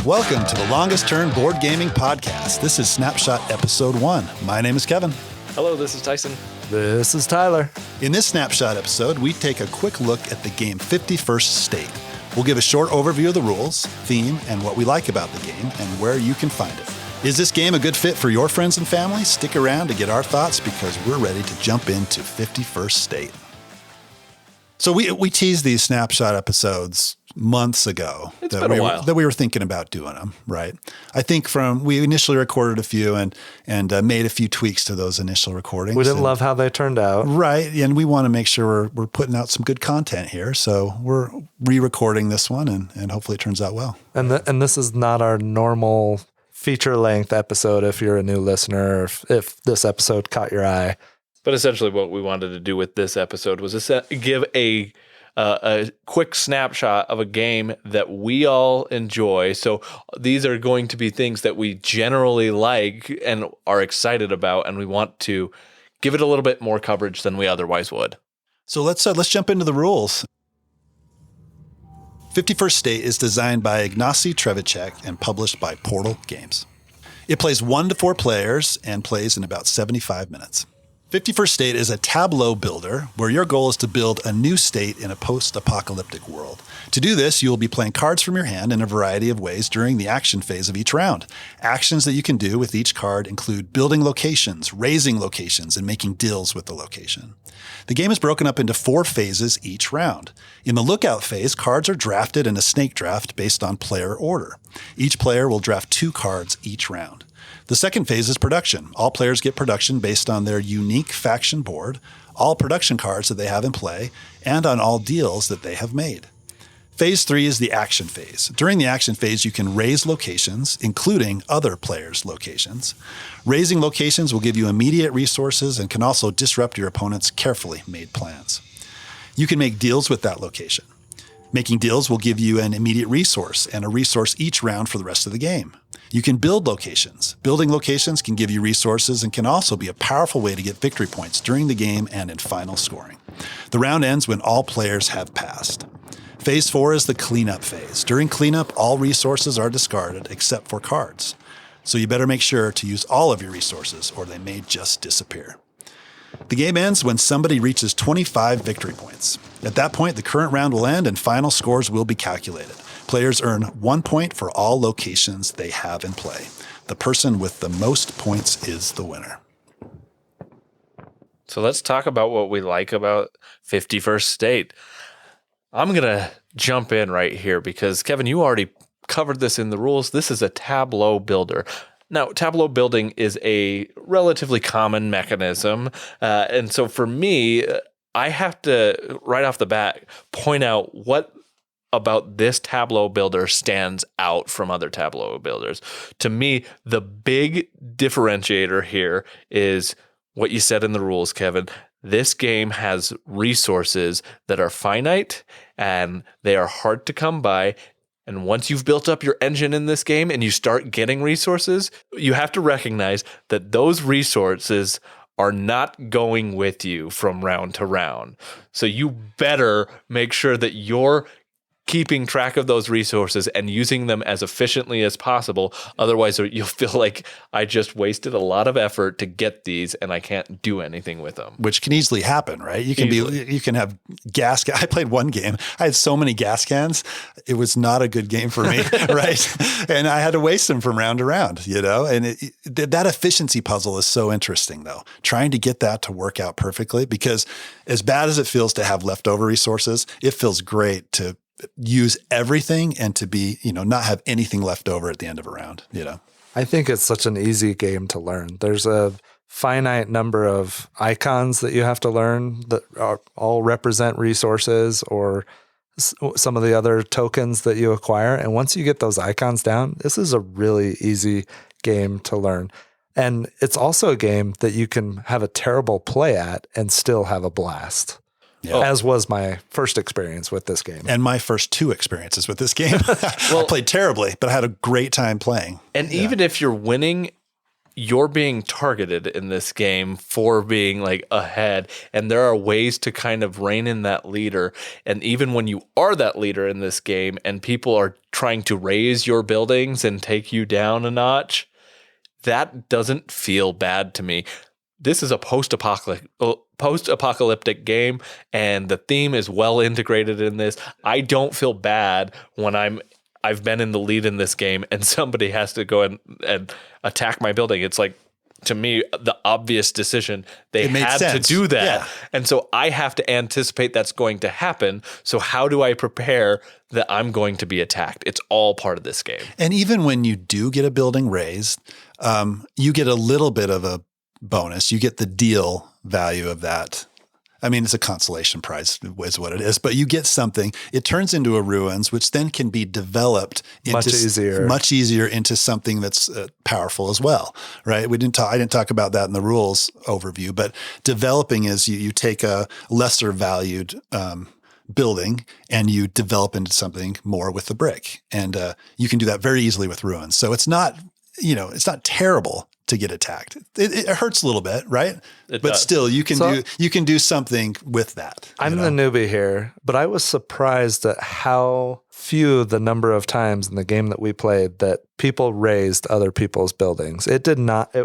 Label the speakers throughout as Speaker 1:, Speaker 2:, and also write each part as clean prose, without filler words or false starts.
Speaker 1: Welcome to the longest turn board gaming podcast. This is Snapshot episode 1. My name is Kevin.
Speaker 2: Hello, this is Tyson.
Speaker 3: This is Tyler.
Speaker 1: In this Snapshot episode, we take a quick look at the game 51st State. We'll give a short overview of the rules, theme, and what we like about the game, and where you can find it. Is this game a good fit for your friends and family? Stick around to get our thoughts because we're ready to jump into 51st State. So we teased these Snapshot episodes months ago.
Speaker 2: It's been a while.
Speaker 1: That we were thinking about doing them, right? I think we initially recorded a few and made a few tweaks to those initial recordings.
Speaker 3: We didn't love how they turned out.
Speaker 1: Right, and we want to make sure we're putting out some good content here. So we're re-recording this one and hopefully it turns out well.
Speaker 3: And this is not our normal feature-length episode if you're a new listener, if this episode caught your eye.
Speaker 2: But essentially what we wanted to do with this episode was give a quick snapshot of a game that we all enjoy. So these are going to be things that we generally like and are excited about, and we want to give it a little bit more coverage than we otherwise would.
Speaker 1: So let's jump into the rules. 51st State is designed by Ignacy Trzewiczek and published by Portal Games. It plays 1 to 4 players and plays in about 75 minutes. 51st State is a tableau builder where your goal is to build a new state in a post-apocalyptic world. To do this, you will be playing cards from your hand in a variety of ways during the action phase of each round. Actions that you can do with each card include building locations, raising locations, and making deals with the location. The game is broken up into 4 phases each round. In the lookout phase, cards are drafted in a snake draft based on player order. Each player will draft 2 cards each round. The second phase is production. All players get production based on their unique faction board, all production cards that they have in play, and on all deals that they have made. Phase 3 is the action phase. During the action phase, you can raise locations, including other players' locations. Raising locations will give you immediate resources and can also disrupt your opponent's carefully made plans. You can make deals with that location. Making deals will give you an immediate resource and a resource each round for the rest of the game. You can build locations. Building locations can give you resources and can also be a powerful way to get victory points during the game and in final scoring. The round ends when all players have passed. Phase 4 is the cleanup phase. During cleanup, all resources are discarded except for cards. So you better make sure to use all of your resources or they may just disappear. The game ends when somebody reaches 25 victory points. At that point, the current round will end and final scores will be calculated. Players earn 1 point for all locations they have in play. The person with the most points is the winner.
Speaker 2: So let's talk about what we like about 51st State. I'm going to jump in right here because, Kevin, you already covered this in the rules. This is a tableau builder. Now, tableau building is a relatively common mechanism. And so for me, I have to, right off the bat, point out what about this tableau builder stands out from other tableau builders. To me, the big differentiator here is what you said in the rules, Kevin. This game has resources that are finite and they are hard to come by. And once you've built up your engine in this game and you start getting resources, you have to recognize that those resources are not going with you from round to round. So you better make sure that you're keeping track of those resources and using them as efficiently as possible. Otherwise, you'll feel like I just wasted a lot of effort to get these and I can't do anything with them.
Speaker 1: Which can easily happen, right? You can have gas. I played one game. I had so many gas cans. It was not a good game for me, right? And I had to waste them from round to round, and that efficiency puzzle is so interesting though. Trying to get that to work out perfectly, because as bad as it feels to have leftover resources, it feels great to use everything and to be, not have anything left over at the end of a round,
Speaker 3: I think it's such an easy game to learn. There's a finite number of icons that you have to learn that all represent resources or some of the other tokens that you acquire. And once you get those icons down, this is a really easy game to learn. And it's also a game that you can have a terrible play at and still have a blast. Yeah. As was my first experience with this game.
Speaker 1: And my first 2 experiences with this game. I played terribly, but I had a great time playing.
Speaker 2: And even if you're winning you're being targeted in this game for being like ahead, and there are ways to kind of rein in that leader. And even when you are that leader in this game and people are trying to raise your buildings and take you down a notch, that doesn't feel bad to me. This is a post-apocalyptic game, and the theme is well integrated in this. I don't feel bad when I've been in the lead in this game and somebody has to go and attack my building. It's like, to me, the obvious decision. They had to do that. Yeah. And so I have to anticipate that's going to happen. So how do I prepare that I'm going to be attacked? It's all part of this game.
Speaker 1: And even when you do get a building raised, you get a little bit of a bonus. You get the deal value of that. I mean, it's a consolation prize is what it is, but you get something. It turns into a ruins, which then can be developed much easier into something that's powerful as well, right? I didn't talk about that in the rules overview, but developing is you take a lesser valued building and you develop into something more with the brick, and you can do that very easily with ruins. So it's not terrible to get attacked. It hurts a little bit, right? But does. Still, you can do something with that.
Speaker 3: I'm the newbie here, but I was surprised at how few the number of times in the game that we played that people raised other people's buildings. It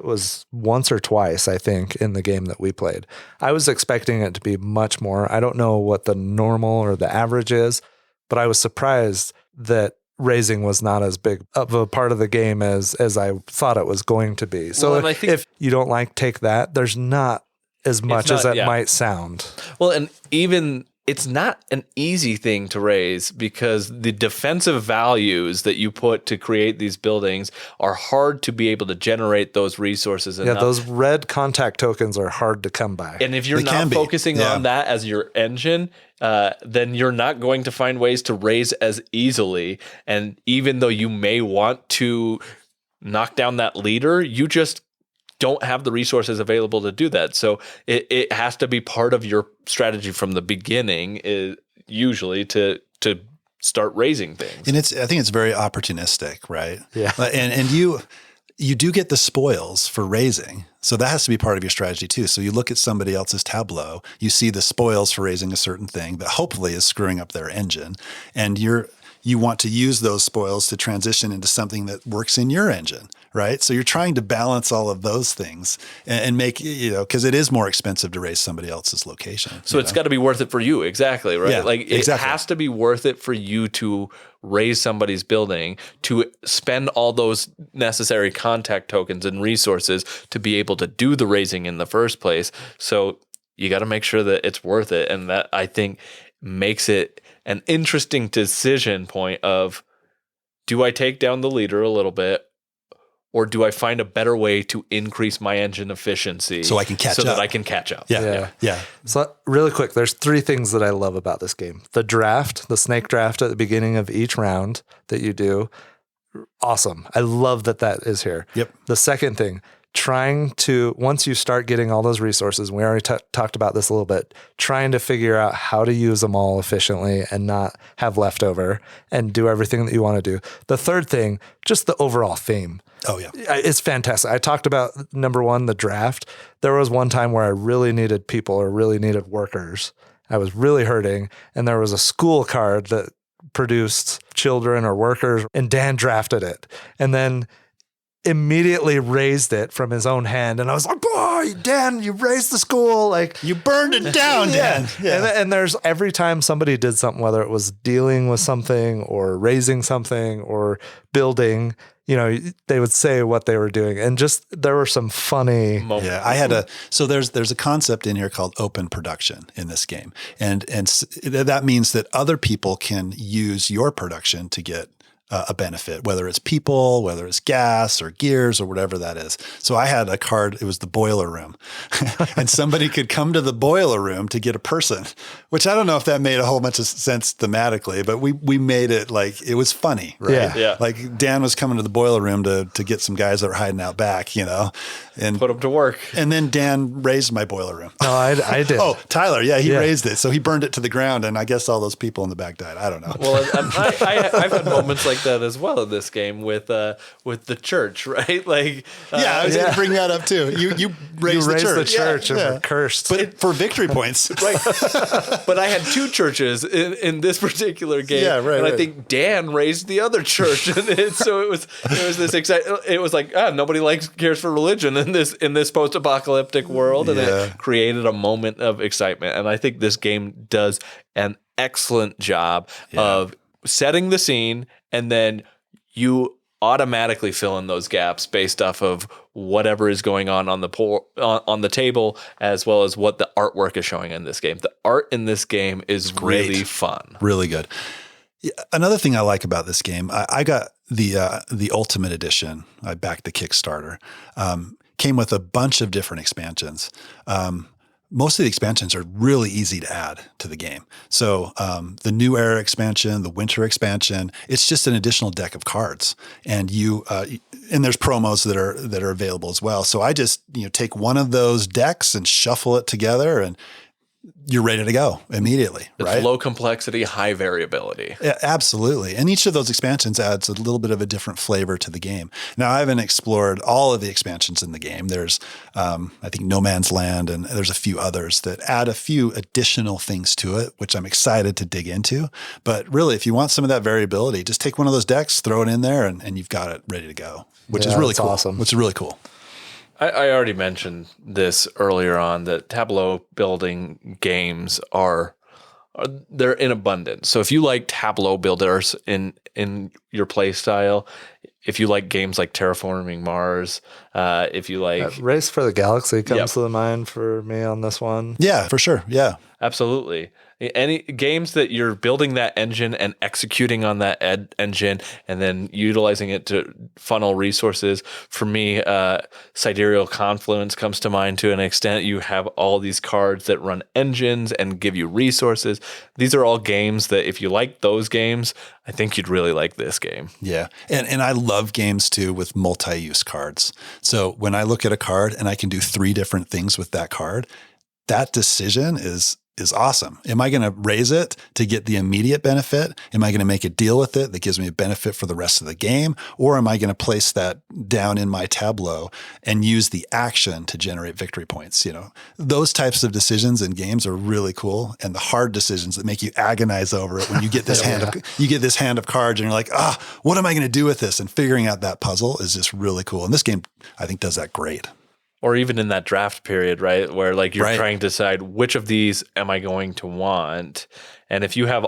Speaker 3: was once or twice, I think, in the game that we played. I was expecting it to be much more. I don't know what the normal or the average is, but I was surprised that raising was not as big of a part of the game as I thought it was going to be. So if you don't take that, there's not as much as it might sound.
Speaker 2: Well, and even it's not an easy thing to raise because the defensive values that you put to create these buildings are hard to be able to generate those resources.
Speaker 3: Yeah, those red contact tokens are hard to come by.
Speaker 2: And if you're not focusing on that as your engine, then you're not going to find ways to raise as easily. And even though you may want to knock down that leader, you just don't have the resources available to do that. So it has to be part of your strategy from the beginning, usually to start raising things.
Speaker 1: And I think it's very opportunistic, right?
Speaker 3: Yeah.
Speaker 1: And you do get the spoils for raising. So that has to be part of your strategy too. So you look at somebody else's tableau, you see the spoils for raising a certain thing that hopefully is screwing up their engine, and you want to use those spoils to transition into something that works in your engine, right? So you're trying to balance all of those things and make, because it is more expensive to raise somebody else's location.
Speaker 2: So it's got to be worth it for you. Exactly, right?
Speaker 1: Yeah,
Speaker 2: it has to be worth it for you to raise somebody's building, to spend all those necessary contact tokens and resources to be able to do the raising in the first place. So you got to make sure that it's worth it. And that, I think, makes it an interesting decision point of, do I take down the leader a little bit, or do I find a better way to increase my engine efficiency
Speaker 1: so I can catch up?
Speaker 2: So that I can catch up.
Speaker 1: Yeah.
Speaker 3: So really quick, there's 3 things that I love about this game. The draft, the snake draft at the beginning of each round that you do. Awesome. I love that is here.
Speaker 1: Yep.
Speaker 3: The second thing, once you start getting all those resources, and we already talked about this a little bit, trying to figure out how to use them all efficiently and not have leftover and do everything that you want to do. The third thing, just the overall theme.
Speaker 1: Oh, yeah.
Speaker 3: It's fantastic. I talked about number 1, the draft. There was one time where I really needed people or really needed workers. I was really hurting, and there was a school card that produced children or workers, and Dan drafted it. And then immediately raised it from his own hand, and I was like, "Boy, Dan, you raised the school! Like
Speaker 1: you burned it down, Dan."
Speaker 3: Yeah. And there's every time somebody did something, whether it was dealing with something or raising something or building, they would say what they were doing, and just there were some funny
Speaker 1: moments. Yeah, I had so there's a concept in here called open production in this game, and that means that other people can use your production to get a benefit, whether it's people, whether it's gas or gears or whatever that is. So I had a card, it was the boiler room, and somebody could come to the boiler room to get a person, which I don't know if that made a whole bunch of sense thematically, but we made it like, it was funny, right?
Speaker 2: Yeah.
Speaker 1: Like Dan was coming to the boiler room to get some guys that were hiding out back, and
Speaker 2: put them to work.
Speaker 1: And then Dan raised my boiler room.
Speaker 3: No, I did.
Speaker 1: Oh, Tyler. Yeah, he raised it. So he burned it to the ground, and I guess all those people in the back died. I don't know.
Speaker 2: Well, I've had moments like like that as well in this game with the church, right? Like,
Speaker 1: I was going to bring that up too. You raised the church.
Speaker 3: And we're cursed.
Speaker 1: But for victory points.
Speaker 2: right. But I had two churches in this particular game.
Speaker 1: Yeah, right.
Speaker 2: And I think Dan raised the other church. And so it was this exciting. It was like, nobody cares for religion in this post-apocalyptic world. And it created a moment of excitement. And I think this game does an excellent job of setting the scene, and then you automatically fill in those gaps based off of whatever is going on the table, as well as what the artwork is showing in this game. The art in this game is really fun.
Speaker 1: Really good. Another thing I like about this game, I got the Ultimate Edition. I backed the Kickstarter. Came with a bunch of different expansions. Most of the expansions are really easy to add to the game. So the New Era expansion, the Winter expansion, it's just an additional deck of cards, and and there's promos that are available as well. So I just take one of those decks and shuffle it together, and you're ready to go immediately, right?
Speaker 2: It's low complexity, high variability.
Speaker 1: Yeah, absolutely. And each of those expansions adds a little bit of a different flavor to the game. Now, I haven't explored all of the expansions in the game. There's, I think, No Man's Land, and there's a few others that add a few additional things to it, which I'm excited to dig into. But really, if you want some of that variability, just take one of those decks, throw it in there, and you've got it ready to go, which is really cool.
Speaker 3: Awesome.
Speaker 1: Which is really cool.
Speaker 2: I already mentioned this earlier on, that tableau building games they're in abundance. So if you like tableau builders in your play style, if you like games like Terraforming Mars, if you like
Speaker 3: Race for the Galaxy comes to the mind for me on this one.
Speaker 1: Yeah, for sure. Yeah.
Speaker 2: Absolutely. Any games that you're building that engine and executing on that engine and then utilizing it to funnel resources. For me, Sidereal Confluence comes to mind to an extent. You have all these cards that run engines and give you resources. These are all games that if you like those games, I think you'd really like this game.
Speaker 1: Yeah. And I love games too with multi-use cards. So when I look at a card and I can do 3 different things with that card, that decision is awesome. Am I going to raise it to get the immediate benefit? Am I going to make a deal with it that gives me a benefit for the rest of the game? Or am I going to place that down in my tableau and use the action to generate victory points? Those types of decisions in games are really cool. And the hard decisions that make you agonize over it when you get this hand of cards and you're like, what am I going to do with this? And figuring out that puzzle is just really cool. And this game, I think, does that great.
Speaker 2: Or even in that draft period, right? Where you're trying to decide which of these am I going to want. And if you have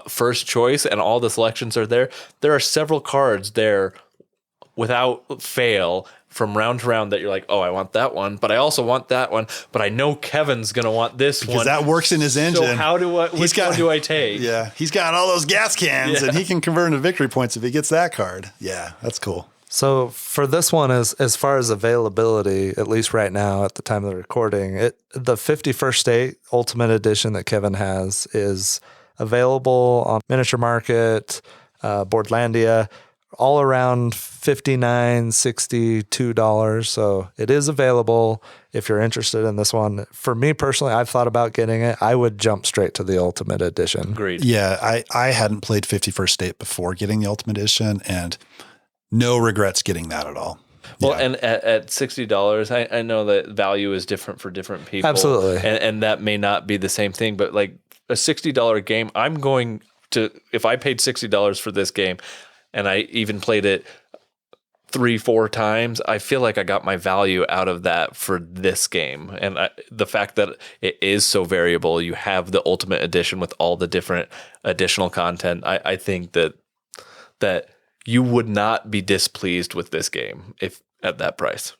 Speaker 2: first choice and all the selections are there are several cards there without fail from round to round that you're like, I want that one, but I also want that one, but I know Kevin's going to want this one.
Speaker 1: Because that works in his engine.
Speaker 2: So which one do I take?
Speaker 1: Yeah. He's got all those gas cans and he can convert into victory points if he gets that card. Yeah, that's cool.
Speaker 3: So for this one, as far as availability, at least right now at the time of the recording, the 51st State Ultimate Edition that Kevin has is available on Miniature Market, Boardlandia, all around $59, $62. So it is available if you're interested in this one. For me personally, I've thought about getting it. I would jump straight to the Ultimate Edition.
Speaker 2: Agreed.
Speaker 1: Yeah, I hadn't played 51st State before getting the Ultimate Edition, and no regrets getting that at all.
Speaker 2: Well, and at $60, I know that value is different for different people.
Speaker 3: Absolutely.
Speaker 2: And that may not be the same thing, but like a $60 game, I'm going to, if I paid $60 for this game and I even played it 3-4 times, I feel like I got my value out of that for this game. And the fact that it is so variable, you have the Ultimate Edition with all the different additional content. I think that you would not be displeased with this game if at that price.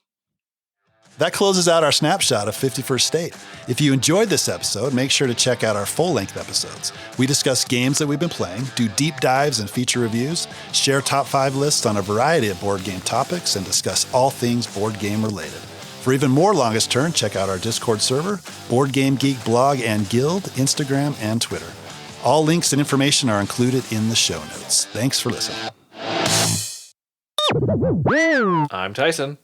Speaker 1: That closes out our snapshot of 51st State. If you enjoyed this episode, make sure to check out our full-length episodes. We discuss games that we've been playing, do deep dives and feature reviews, share top 5 lists on a variety of board game topics, and discuss all things board game related. For even more Longest Turn, check out our Discord server, Board Game Geek blog and guild, Instagram, and Twitter. All links and information are included in the show notes. Thanks for listening.
Speaker 2: I'm Tyson.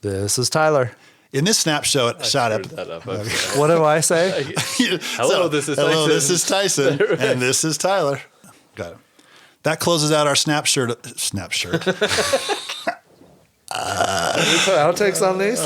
Speaker 3: This is Tyler.
Speaker 1: In this snapshot
Speaker 3: What do I say?
Speaker 2: Hello, this is Tyson.
Speaker 1: Hello, this is Tyson, and this is Tyler. Got it. That closes out our Snapshot.
Speaker 3: Can we put outtakes on these?